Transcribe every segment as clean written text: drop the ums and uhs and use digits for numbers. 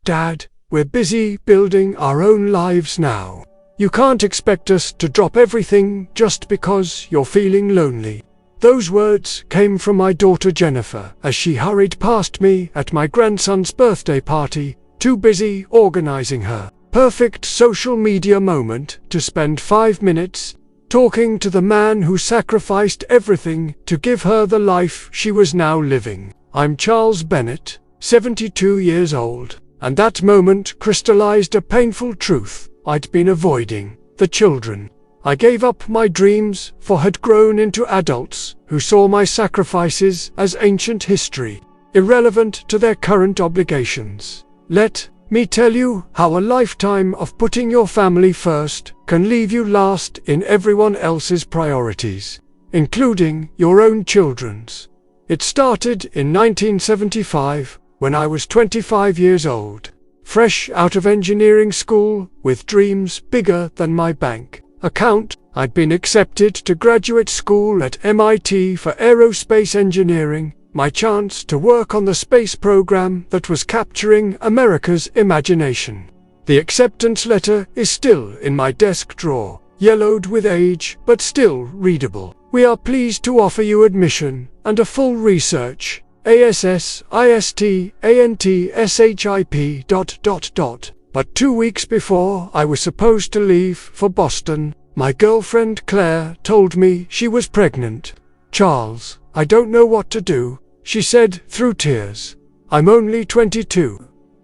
Dad, we're busy building our own lives now. You can't expect us to drop everything just because you're feeling lonely." Those words came from my daughter Jennifer as she hurried past me at my grandson's birthday party, too busy organizing her perfect social media moment to spend 5 minutes talking to the man who sacrificed everything to give her the life she was now living. I'm Charles Bennett, 72 years old, and that moment crystallized a painful truth I'd been avoiding: the children I gave up my dreams for had grown into adults who saw my sacrifices as ancient history, irrelevant to their current obligations. Let me tell you how a lifetime of putting your family first can leave you last in everyone else's priorities, including your own children's. It started in 1975, when I was 25 years old, fresh out of engineering school with dreams bigger than my bank account. I'd been accepted to graduate school at MIT for aerospace engineering, my chance to work on the space program that was capturing America's imagination. The acceptance letter is still in my desk drawer, yellowed with age but still readable. "We are pleased to offer you admission and a full research ASSISTANTSHIP ... But 2 weeks before I was supposed to leave for Boston, my girlfriend Claire told me she was pregnant. "Charles, I don't know what to do," she said through tears. "I'm only 22.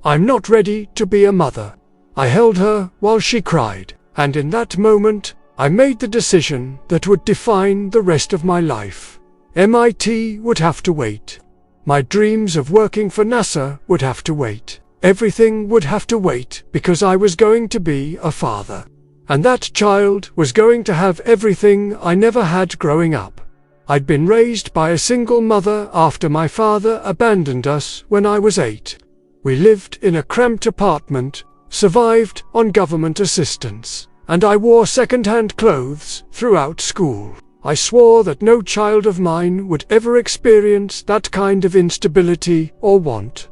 I'm not ready to be a mother." I held her while she cried, and in that moment, I made the decision that would define the rest of my life. MIT would have to wait. My dreams of working for NASA would have to wait. Everything would have to wait because I was going to be a father. And that child was going to have everything I never had growing up. I'd been raised by a single mother after my father abandoned us when I was 8. We lived in a cramped apartment, survived on government assistance, and I wore second-hand clothes throughout school. I swore that no child of mine would ever experience that kind of instability or want.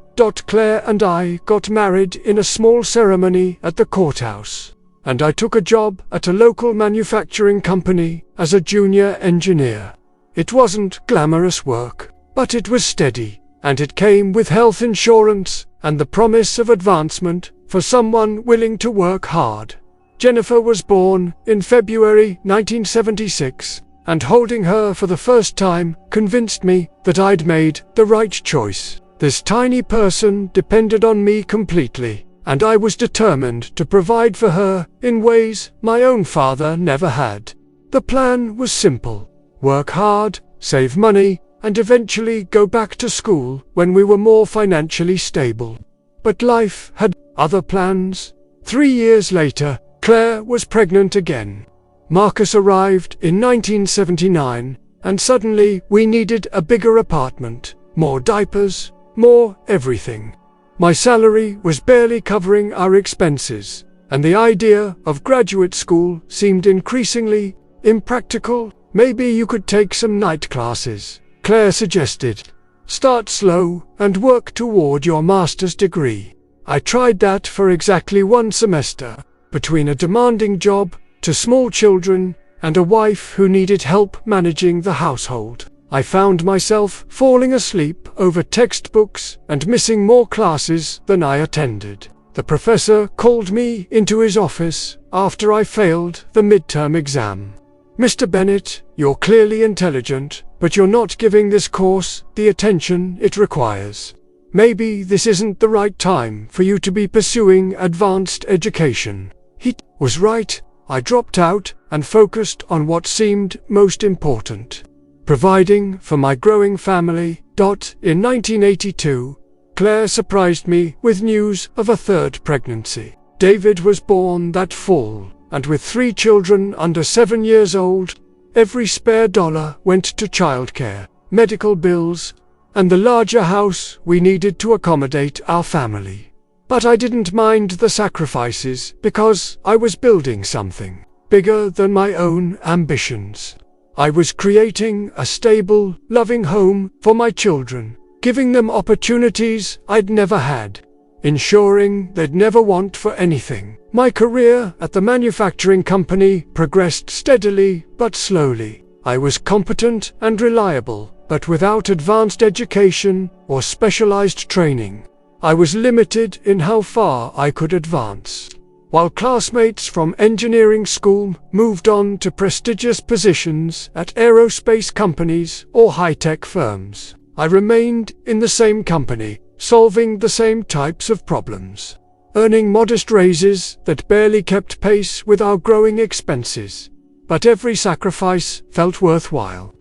Claire and I got married in a small ceremony at the courthouse, and I took a job at a local manufacturing company as a junior engineer. It wasn't glamorous work, but it was steady, and it came with health insurance and the promise of advancement for someone willing to work hard. Jennifer was born in February 1976, and holding her for the first time convinced me that I'd made the right choice. This tiny person depended on me completely, and I was determined to provide for her in ways my own father never had. The plan was simple: work hard, save money, and eventually go back to school when we were more financially stable. But life had other plans. 3 years later, Claire was pregnant again. Marcus arrived in 1979, and suddenly we needed a bigger apartment, more diapers, more everything. My salary was barely covering our expenses, and the idea of graduate school seemed increasingly impractical. "Maybe you could take some night classes," Claire suggested. "Start slow and work toward your master's degree." I tried that for exactly 1 semester, between a demanding job, to small children, and a wife who needed help managing the household. I found myself falling asleep over textbooks and missing more classes than I attended. The professor called me into his office after I failed the midterm exam. "Mr. Bennett, you're clearly intelligent, but you're not giving this course the attention it requires. Maybe this isn't the right time for you to be pursuing advanced education." He was right. I dropped out and focused on what seemed most important: providing for my growing family. In 1982, Claire surprised me with news of a 3rd pregnancy. David was born that fall, and with 3 children under 7 years old, every spare dollar went to childcare, medical bills, and the larger house we needed to accommodate our family. But I didn't mind the sacrifices because I was building something bigger than my own ambitions. I was creating a stable, loving home for my children, giving them opportunities I'd never had. ensuring they'd never want for anything. My career at the manufacturing company progressed steadily but slowly. I was competent and reliable, but without advanced education or specialized training. I was limited in how far I could advance. While classmates from engineering school moved on to prestigious positions at aerospace companies or high-tech firms, I remained in the same company, solving the same types of problems, earning modest raises that barely kept pace with our growing expenses. But every sacrifice felt worthwhile.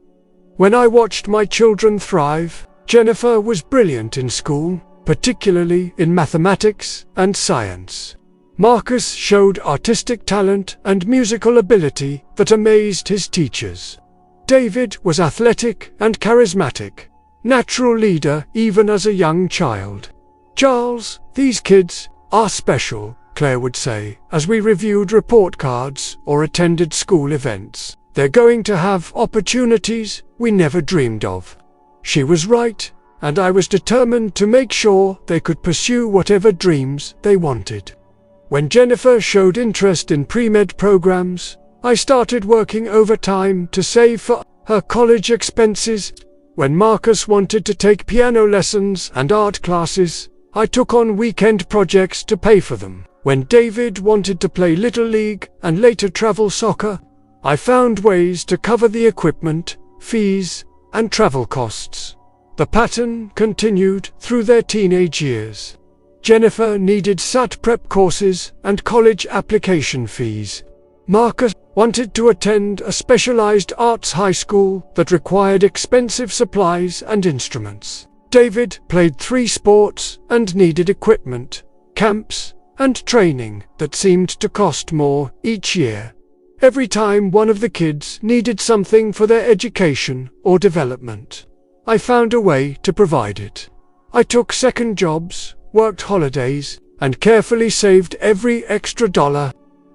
When I watched my children thrive, Jennifer was brilliant in school, particularly in mathematics and science. Marcus showed artistic talent and musical ability that amazed his teachers. David was athletic and charismatic, natural leader even as a young child. Charles, these kids are special, Claire would say, as we reviewed report cards or attended school events. They're going to have opportunities we never dreamed of. She was right, and I was determined to make sure they could pursue whatever dreams they wanted. When Jennifer showed interest in pre-med programs, I started working overtime to save for her college expenses. When Marcus wanted to take piano lessons and art classes, I took on weekend projects to pay for them. When David wanted to play Little League and later travel soccer, I found ways to cover the equipment, fees, and travel costs. The pattern continued through their teenage years. Jennifer needed SAT prep courses and college application fees. Marcus wanted to attend a specialized arts high school that required expensive supplies and instruments. David played 3 sports and needed equipment, camps, and training that seemed to cost more each year. Every time one of the kids needed something for their education or development, I found a way to provide it. I took second jobs, worked holidays, and carefully saved every extra dollar.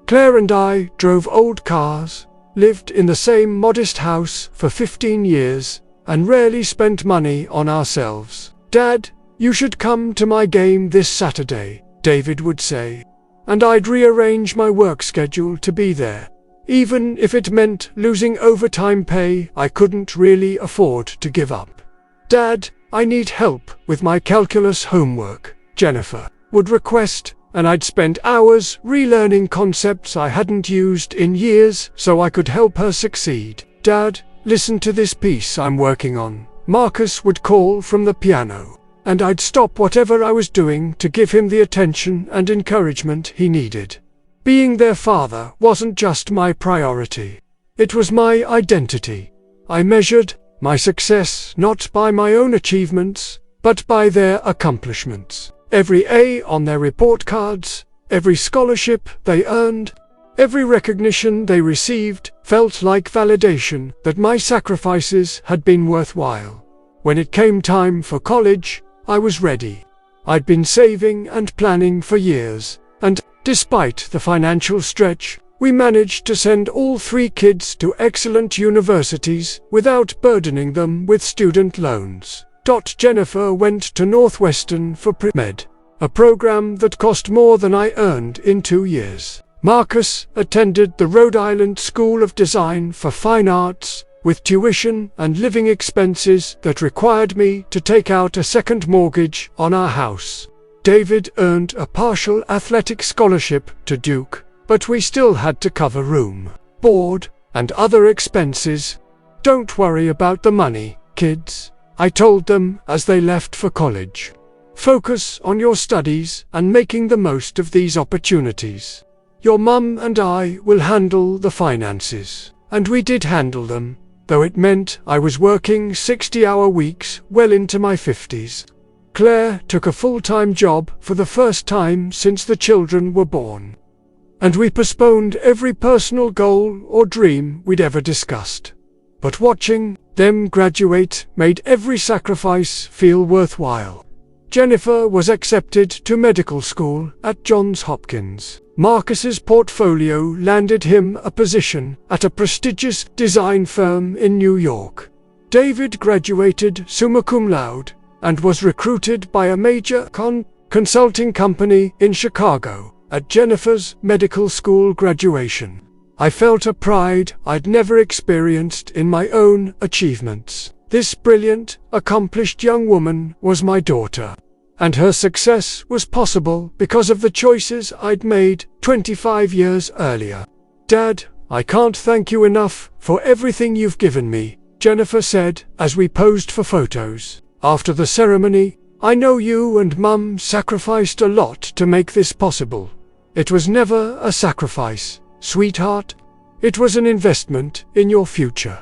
Claire and I drove old cars, lived in the same modest house for 15 years, and rarely spent money on ourselves. "Dad, you should come to my game this Saturday," David would say, and I'd rearrange my work schedule to be there. Even if it meant losing overtime pay I couldn't really afford to give up. "Dad, I need help with my calculus homework," Jennifer would request, and I'd spend hours relearning concepts I hadn't used in years so I could help her succeed. "Dad, listen to this piece I'm working on," Marcus would call from the piano, and I'd stop whatever I was doing to give him the attention and encouragement he needed. Being their father wasn't just my priority. It was my identity. I measured my success not by my own achievements, but by their accomplishments. Every A on their report cards, every scholarship they earned, every recognition they received felt like validation that my sacrifices had been worthwhile. When it came time for college, I was ready. I'd been saving and planning for years, and despite the financial stretch, we managed to send all 3 kids to excellent universities without burdening them with student loans. Jennifer went to Northwestern for pre-med, a program that cost more than I earned in 2 years. Marcus attended the Rhode Island School of Design for Fine Arts, with tuition and living expenses that required me to take out a second mortgage on our house. David earned a partial athletic scholarship to Duke, but we still had to cover room, board, and other expenses. "Don't worry about the money, kids," I told them as they left for college. "Focus on your studies and making the most of these opportunities. Your mum and I will handle the finances." And we did handle them, though it meant I was working 60-hour weeks well into my 50s. Claire took a full-time job for the first time since the children were born. And we postponed every personal goal or dream we'd ever discussed. But watching them graduate made every sacrifice feel worthwhile. Jennifer was accepted to medical school at Johns Hopkins. Marcus's portfolio landed him a position at a prestigious design firm in New York. David graduated summa cum laude and was recruited by a major consulting company in Chicago at Jennifer's medical school graduation. I felt a pride I'd never experienced in my own achievements. This brilliant, accomplished young woman was my daughter, and her success was possible because of the choices I'd made 25 years earlier. "Dad, I can't thank you enough for everything you've given me," Jennifer said as we posed for photos. After the ceremony, "I know you and Mum sacrificed a lot to make this possible." "It was never a sacrifice, sweetheart. It was an investment in your future."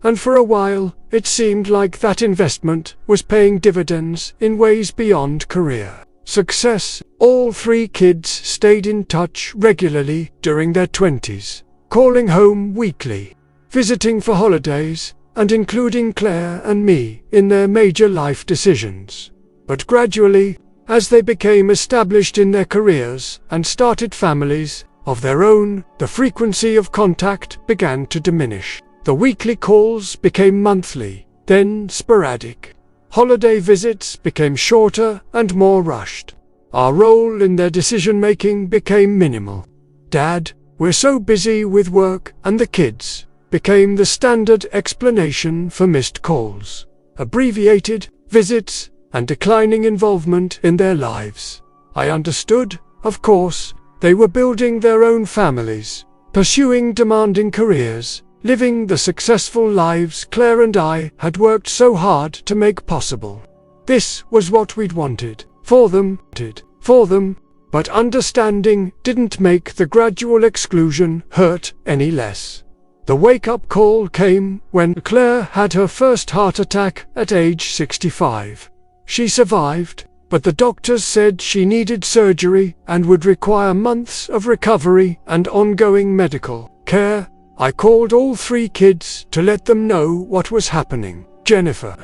And for a while, it seemed like that investment was paying dividends in ways beyond career success. All 3 kids stayed in touch regularly during their 20s, calling home weekly, visiting for holidays, and including Claire and me in their major life decisions. But gradually, as they became established in their careers and started families of their own, the frequency of contact began to diminish. The weekly calls became monthly, then sporadic. Holiday visits became shorter and more rushed. Our role in their decision-making became minimal. "Dad, we're so busy with work and the kids," became the standard explanation for missed calls, abbreviated visits, and declining involvement in their lives. I understood, of course. They were building their own families, pursuing demanding careers, living the successful lives Claire and I had worked so hard to make possible. This was what we'd wanted for them, but understanding didn't make the gradual exclusion hurt any less. The wake-up call came when Claire had her first heart attack at age 65. She survived, but the doctors said she needed surgery and would require months of recovery and ongoing medical care. I called all 3 kids to let them know what was happening. Jennifer,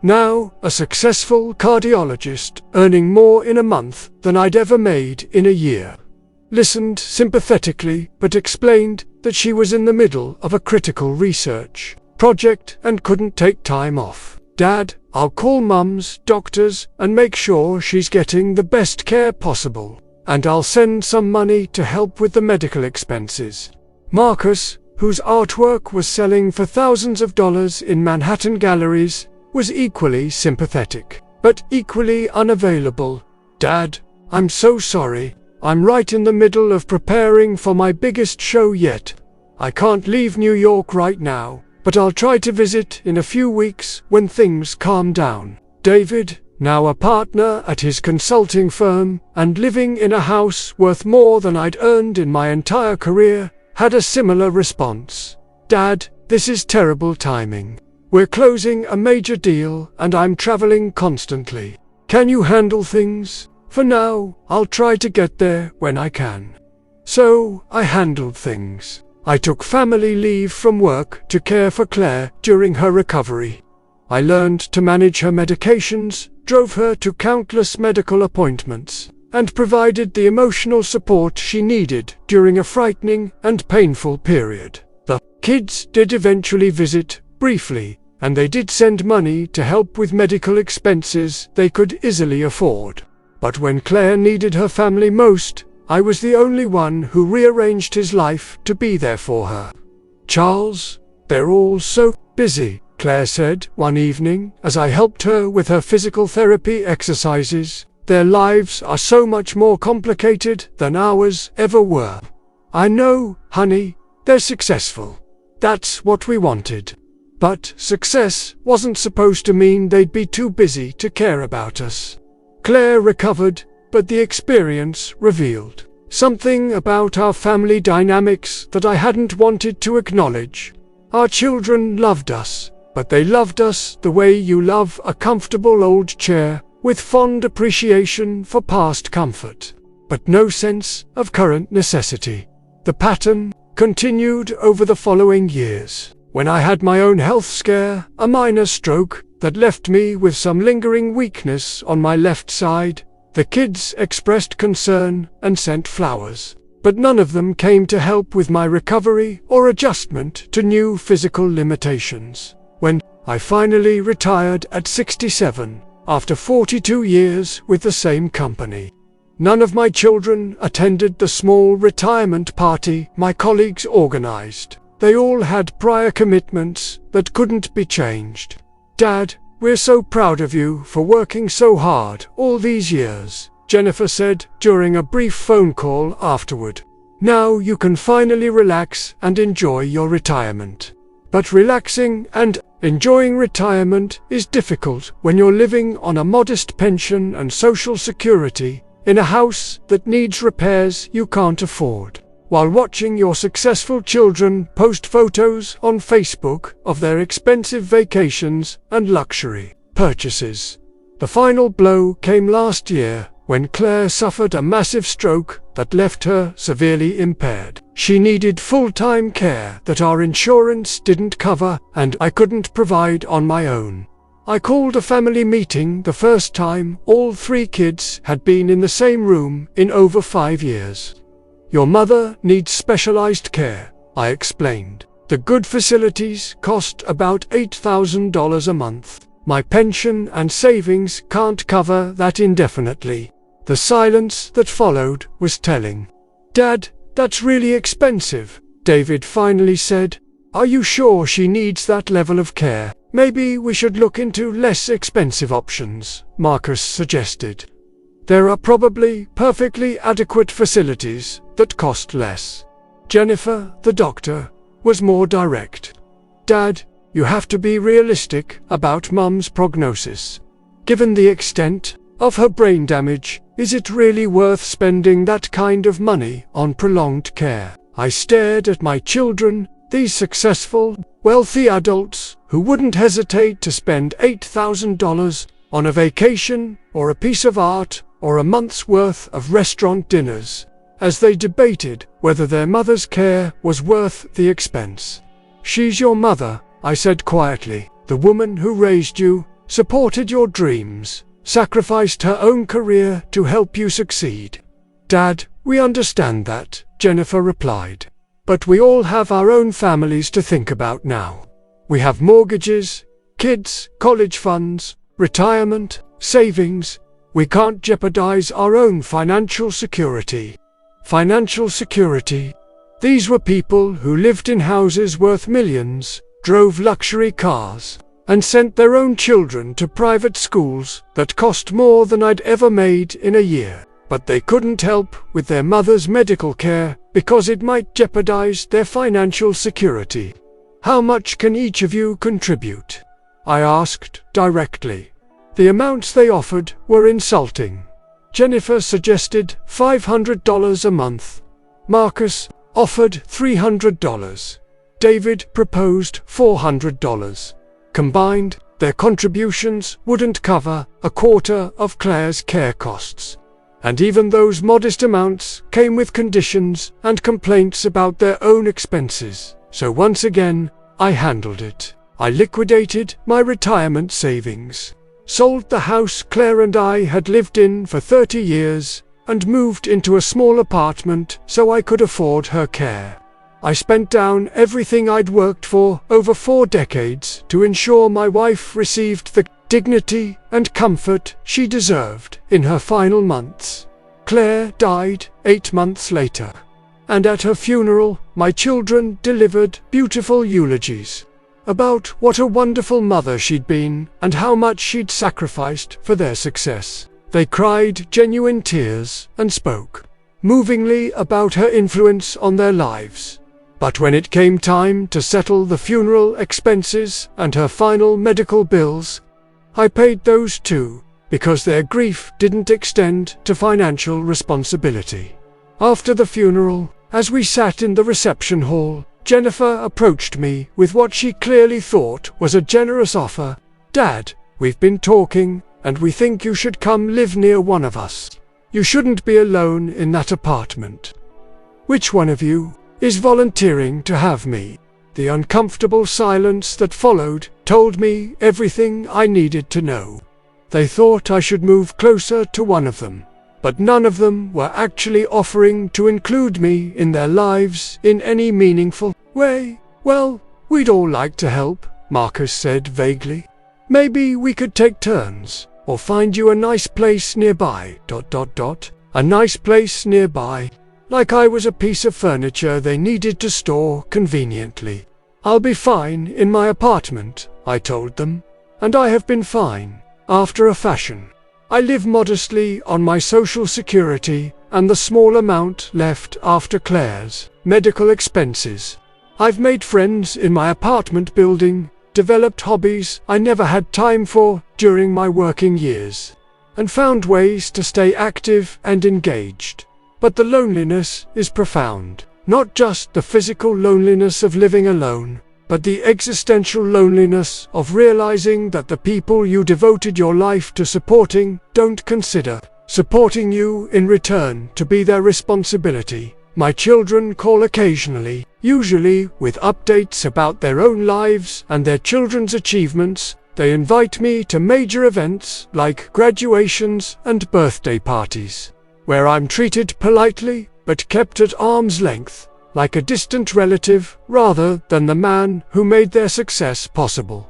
now a successful cardiologist, earning more in a month than I'd ever made in a year, listened sympathetically but explained that she was in the middle of a critical research project and couldn't take time off. "Dad, I'll call Mum's doctors and make sure she's getting the best care possible, and I'll send some money to help with the medical expenses." Marcus, whose artwork was selling for thousands of dollars in Manhattan galleries, was equally sympathetic, but equally unavailable. "Dad, I'm so sorry. I'm right in the middle of preparing for my biggest show yet. I can't leave New York right now, but I'll try to visit in a few weeks when things calm down." David, now a partner at his consulting firm and living in a house worth more than I'd earned in my entire career, had a similar response. "Dad, this is terrible timing. We're closing a major deal and I'm traveling constantly. Can you handle things? For now, I'll try to get there when I can." So, I handled things. I took family leave from work to care for Claire during her recovery. I learned to manage her medications, drove her to countless medical appointments, and provided the emotional support she needed during a frightening and painful period. The kids did eventually visit, briefly, and they did send money to help with medical expenses they could easily afford. But when Claire needed her family most, I was the only one who rearranged his life to be there for her. "Charles, they're all so busy," Claire said one evening as I helped her with her physical therapy exercises. "Their lives are so much more complicated than ours ever were." "I know, honey, they're successful. That's what we wanted. But success wasn't supposed to mean they'd be too busy to care about us." Claire recovered, but the experience revealed something about our family dynamics that I hadn't wanted to acknowledge. Our children loved us, but they loved us the way you love a comfortable old chair, with fond appreciation for past comfort, but no sense of current necessity. The pattern continued over the following years. When I had my own health scare, a minor stroke that left me with some lingering weakness on my left side, the kids expressed concern and sent flowers, but none of them came to help with my recovery or adjustment to new physical limitations. When I finally retired at 67, after 42 years with the same company. None of my children attended the small retirement party my colleagues organized. They all had prior commitments that couldn't be changed. Dad, we're so proud of you for working so hard all these years, Jennifer said during a brief phone call afterward. Now you can finally relax and enjoy your retirement. But relaxing and enjoying retirement is difficult when you're living on a modest pension and Social Security in a house that needs repairs you can't afford, while watching your successful children post photos on Facebook of their expensive vacations and luxury purchases. The final blow came last year when Claire suffered a massive stroke that left her severely impaired. She needed full-time care that our insurance didn't cover and I couldn't provide on my own. I called a family meeting the first time all 3 kids had been in the same room in over 5 years. Your mother needs specialized care, I explained. The good facilities cost about $8,000 a month. My pension and savings can't cover that indefinitely. The silence that followed was telling. Dad, that's really expensive, David finally said. Are you sure she needs that level of care? Maybe we should look into less expensive options, Marcus suggested. There are probably perfectly adequate facilities that cost less. Jennifer, the doctor, was more direct. Dad, you have to be realistic about Mum's prognosis. Given the extent of her brain damage, is it really worth spending that kind of money on prolonged care? I stared at my children, these successful, wealthy adults who wouldn't hesitate to spend $8,000 on a vacation or a piece of art or a month's worth of restaurant dinners, as they debated whether their mother's care was worth the expense. She's your mother, I said quietly, the woman who raised you, supported your dreams, sacrificed her own career to help you succeed. Dad, we understand that, Jennifer replied. But we all have our own families to think about now. We have mortgages, kids, college funds, retirement, savings. We can't jeopardize our own financial security. Financial security. These were people who lived in houses worth millions, drove luxury cars, and sent their own children to private schools that cost more than I'd ever made in a year. But they couldn't help with their mother's medical care because it might jeopardize their financial security. How much can each of you contribute? I asked directly. The amounts they offered were insulting. Jennifer suggested $500 a month. Marcus offered $300. David proposed $400. Combined, their contributions wouldn't cover a quarter of Claire's care costs. And even those modest amounts came with conditions and complaints about their own expenses. So once again, I handled it. I liquidated my retirement savings, sold the house Claire and I had lived in for 30 years, and moved into a small apartment so I could afford her care. I spent down everything I'd worked for over 4 decades to ensure my wife received the dignity and comfort she deserved in her final months. Claire died 8 months later, and at her funeral, my children delivered beautiful eulogies about what a wonderful mother she'd been and how much she'd sacrificed for their success. They cried genuine tears and spoke movingly about her influence on their lives. But when it came time to settle the funeral expenses and her final medical bills, I paid those too, because their grief didn't extend to financial responsibility. After the funeral, as we sat in the reception hall, Jennifer approached me with what she clearly thought was a generous offer. Dad, we've been talking, and we think you should come live near one of us. You shouldn't be alone in that apartment. Which one of you is volunteering to have me? The uncomfortable silence that followed told me everything I needed to know. They thought I should move closer to one of them, but none of them were actually offering to include me in their lives in any meaningful way. Well, we'd all like to help, Marcus said vaguely. Maybe we could take turns, or find you a nice place nearby, a nice place nearby. Like I was a piece of furniture they needed to store conveniently. I'll be fine in my apartment, I told them. And I have been fine, after a fashion. I live modestly on my social security and the small amount left after Claire's medical expenses. I've made friends in my apartment building, developed hobbies I never had time for during my working years, and found ways to stay active and engaged. But the loneliness is profound. Not just the physical loneliness of living alone, but the existential loneliness of realizing that the people you devoted your life to supporting don't consider supporting you in return to be their responsibility. My children call occasionally, usually with updates about their own lives and their children's achievements. They invite me to major events like graduations and birthday parties, where I'm treated politely but kept at arm's length, like a distant relative rather than the man who made their success possible.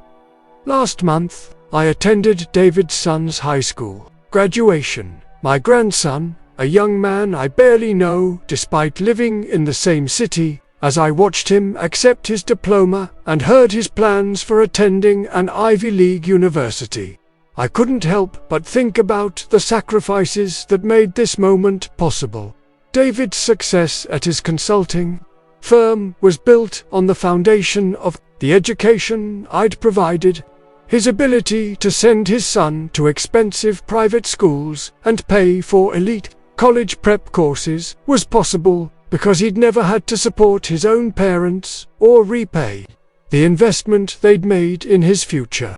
Last month, I attended David's son's high school graduation. My grandson, a young man I barely know despite living in the same city, as I watched him accept his diploma and heard his plans for attending an Ivy League university. I couldn't help but think about the sacrifices that made this moment possible. David's success at his consulting firm was built on the foundation of the education I'd provided. His ability to send his son to expensive private schools and pay for elite college prep courses was possible because he'd never had to support his own parents or repay the investment they'd made in his future.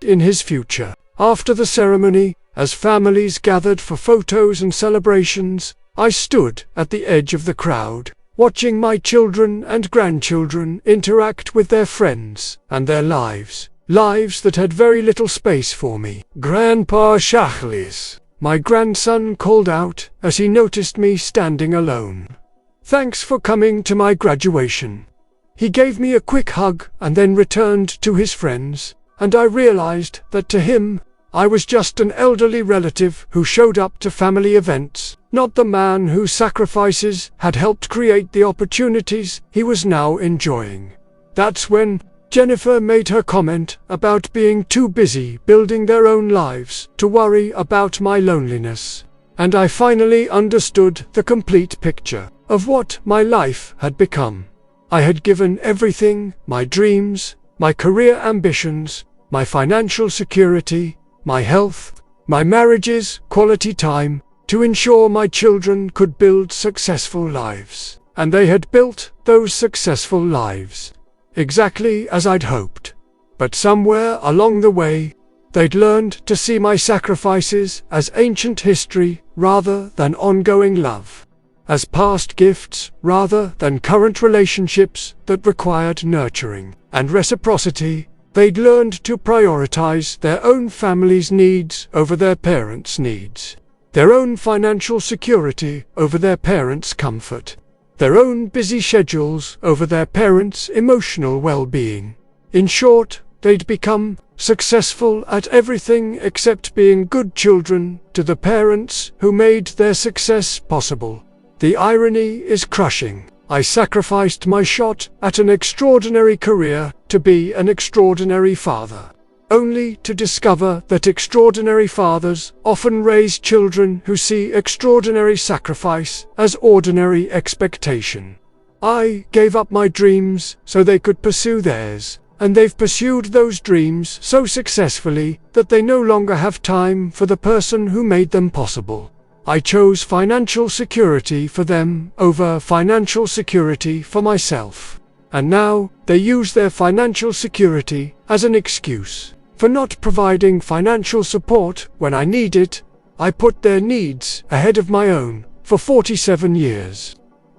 After the ceremony, as families gathered for photos and celebrations, I stood at the edge of the crowd, watching my children and grandchildren interact with their friends and their lives that had very little space for me. "Grandpa Shachlis," my grandson called out as he noticed me standing alone. "Thanks for coming to my graduation." He gave me a quick hug and then returned to his friends, and I realized that to him, I was just an elderly relative who showed up to family events, not the man whose sacrifices had helped create the opportunities he was now enjoying. That's when Jennifer made her comment about being too busy building their own lives to worry about my loneliness. And I finally understood the complete picture of what my life had become. I had given everything, my dreams, my career ambitions, my financial security, my health, my marriage's quality time, to ensure my children could build successful lives. And they had built those successful lives, exactly as I'd hoped. But somewhere along the way, they'd learned to see my sacrifices as ancient history rather than ongoing love, as past gifts rather than current relationships that required nurturing and reciprocity. They'd learned to prioritize their own family's needs over their parents' needs, their own financial security over their parents' comfort, their own busy schedules over their parents' emotional well-being. In short, they'd become successful at everything except being good children to the parents who made their success possible. The irony is crushing. I sacrificed my shot at an extraordinary career to be an extraordinary father, only to discover that extraordinary fathers often raise children who see extraordinary sacrifice as ordinary expectation. I gave up my dreams so they could pursue theirs, and they've pursued those dreams so successfully that they no longer have time for the person who made them possible. I chose financial security for them over financial security for myself. And now, they use their financial security as an excuse for not providing financial support when I need it. I put their needs ahead of my own for 47 years.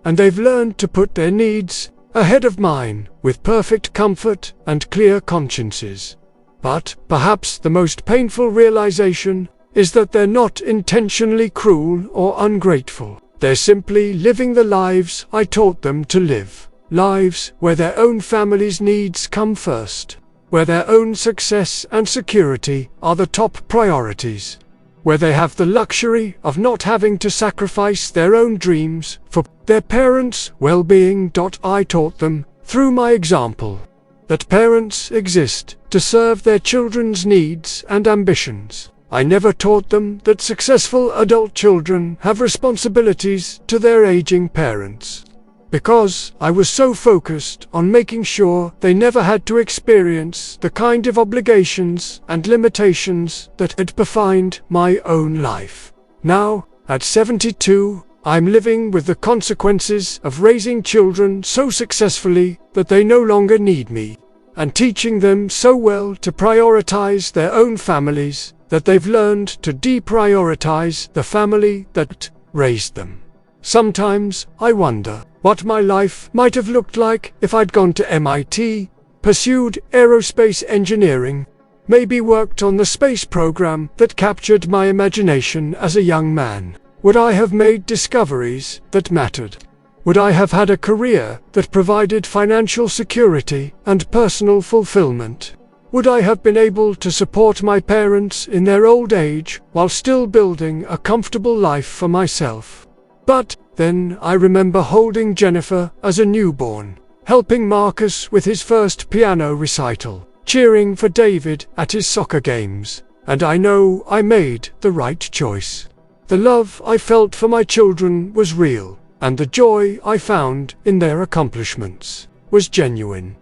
And they've learned to put their needs ahead of mine with perfect comfort and clear consciences. But perhaps the most painful realization is that they're not intentionally cruel or ungrateful. They're simply living the lives I taught them to live. Lives where their own family's needs come first, where their own success and security are the top priorities. where they have the luxury of not having to sacrifice their own dreams for their parents' well-being. I taught them, through my example, that parents exist to serve their children's needs and ambitions. I never taught them that successful adult children have responsibilities to their aging parents, because I was so focused on making sure they never had to experience the kind of obligations and limitations that had defined my own life. Now, at 72, I'm living with the consequences of raising children so successfully that they no longer need me, and teaching them so well to prioritize their own families that they've learned to deprioritize the family that raised them. Sometimes I wonder what my life might have looked like if I'd gone to MIT, pursued aerospace engineering, maybe worked on the space program that captured my imagination as a young man. Would I have made discoveries that mattered? Would I have had a career that provided financial security and personal fulfillment? Would I have been able to support my parents in their old age while still building a comfortable life for myself? But then I remember holding Jennifer as a newborn, helping Marcus with his first piano recital, cheering for David at his soccer games, and I know I made the right choice. The love I felt for my children was real, and the joy I found in their accomplishments was genuine.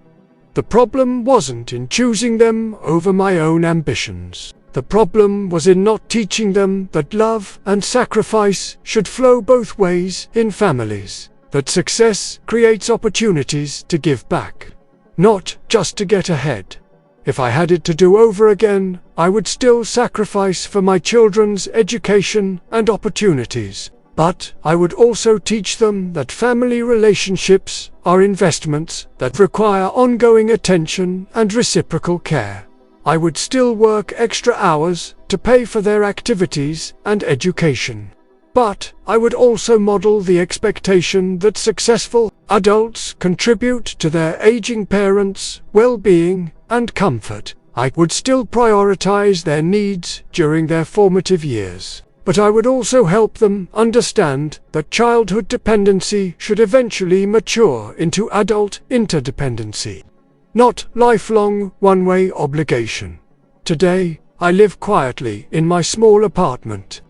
The problem wasn't in choosing them over my own ambitions. The problem was in not teaching them that love and sacrifice should flow both ways in families, that success creates opportunities to give back, not just to get ahead. If I had it to do over again, I would still sacrifice for my children's education and opportunities. But I would also teach them that family relationships are investments that require ongoing attention and reciprocal care. I would still work extra hours to pay for their activities and education. But I would also model the expectation that successful adults contribute to their aging parents' well-being and comfort. I would still prioritize their needs during their formative years. But I would also help them understand that childhood dependency should eventually mature into adult interdependency, not lifelong one-way obligation. Today, I live quietly in my small apartment,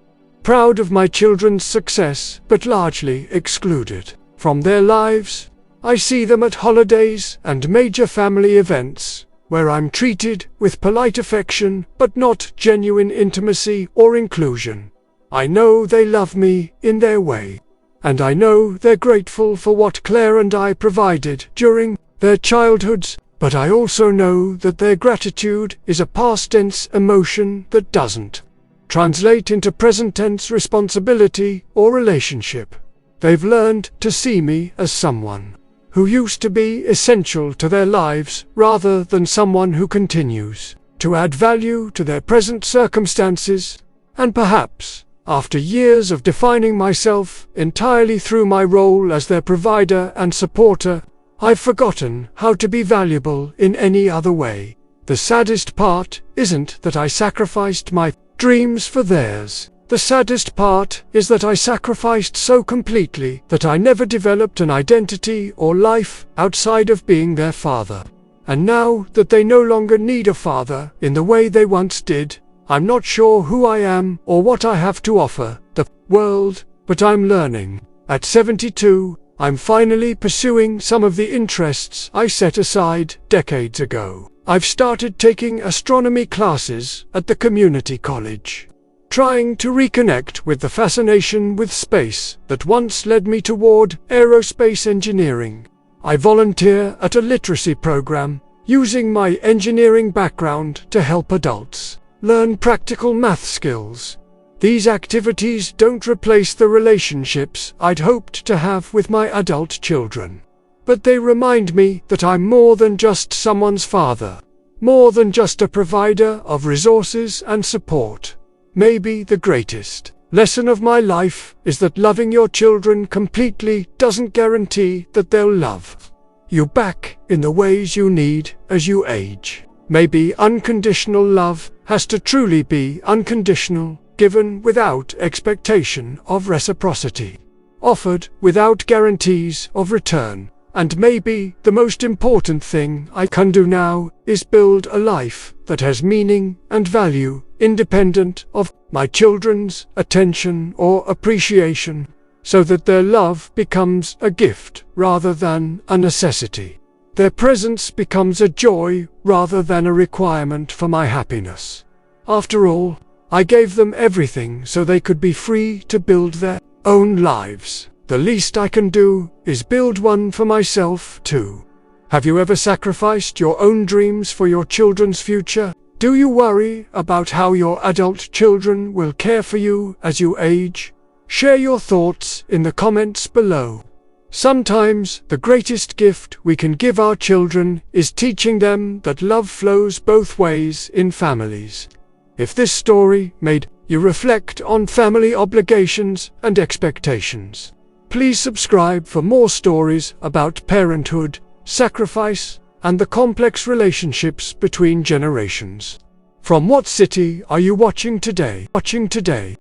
proud of my children's success but largely excluded from their lives. I see them at holidays and major family events, where I'm treated with polite affection but not genuine intimacy or inclusion. I know they love me in their way, and I know they're grateful for what Claire and I provided during their childhoods, but I also know that their gratitude is a past tense emotion that doesn't translate into present tense responsibility or relationship. They've learned to see me as someone who used to be essential to their lives rather than someone who continues to add value to their present circumstances, and perhaps, after years of defining myself entirely through my role as their provider and supporter, I've forgotten how to be valuable in any other way. The saddest part isn't that I sacrificed my dreams for theirs. The saddest part is that I sacrificed so completely that I never developed an identity or life outside of being their father. And now that they no longer need a father in the way they once did, I'm not sure who I am or what I have to offer the world, but I'm learning. At 72, I'm finally pursuing some of the interests I set aside decades ago. I've started taking astronomy classes at the community college, trying to reconnect with the fascination with space that once led me toward aerospace engineering. I volunteer at a literacy program, using my engineering background to help adults learn practical math skills. These activities don't replace the relationships I'd hoped to have with my adult children, but they remind me that I'm more than just someone's father, more than just a provider of resources and support. Maybe the greatest lesson of my life is that loving your children completely doesn't guarantee that they'll love you back in the ways you need as you age. Maybe unconditional love has to truly be unconditional, given without expectation of reciprocity, offered without guarantees of return. And maybe the most important thing I can do now is build a life that has meaning and value, independent of my children's attention or appreciation, so that their love becomes a gift rather than a necessity. Their presence becomes a joy rather than a requirement for my happiness. After all, I gave them everything so they could be free to build their own lives. The least I can do is build one for myself too. Have you ever sacrificed your own dreams for your children's future? Do you worry about how your adult children will care for you as you age? Share your thoughts in the comments below. Sometimes the greatest gift we can give our children is teaching them that love flows both ways in families. If this story made you reflect on family obligations and expectations, please subscribe for more stories about parenthood, sacrifice, and the complex relationships between generations. From what city are you watching today?